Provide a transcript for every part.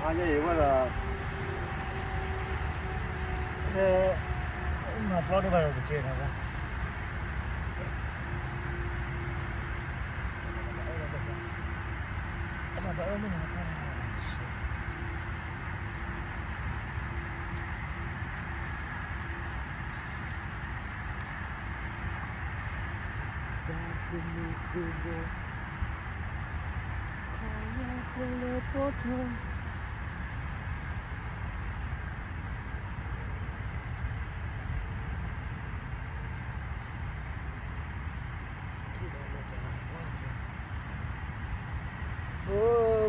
아니 이거는 나 플러리 바로 붙이는 거.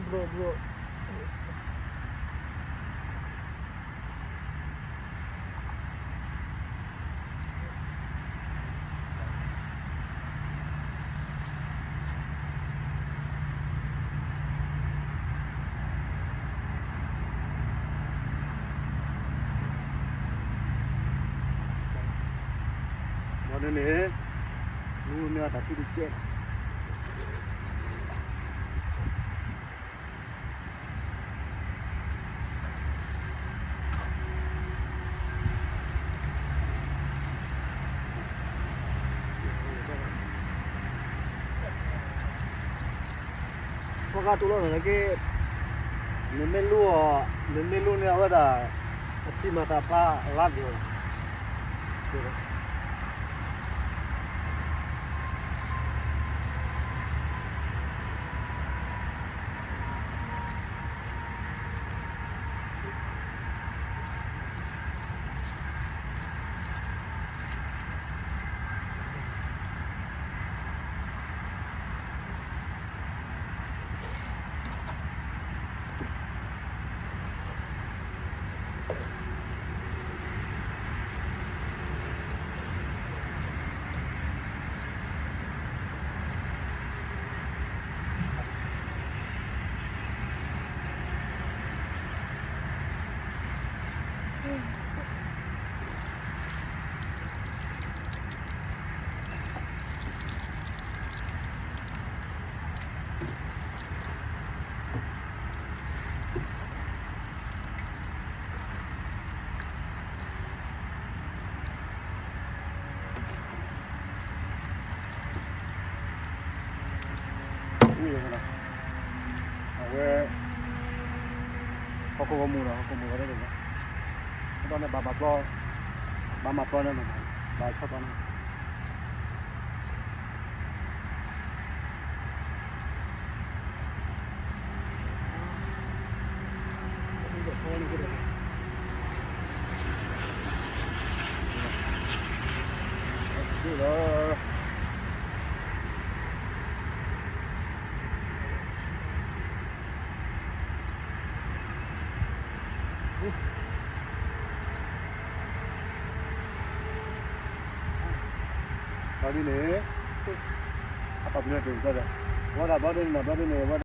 Bro. Mana ni? Lu ni ada titik jet. Kau tu lah lagi, melu ni awak dah, hati mata apa lagi lah. Aku murah ada juga. Kita ni bapa pro ni mana? Baca apa ni? Sekilas. Tadi ni apa benda tu? Ada. What?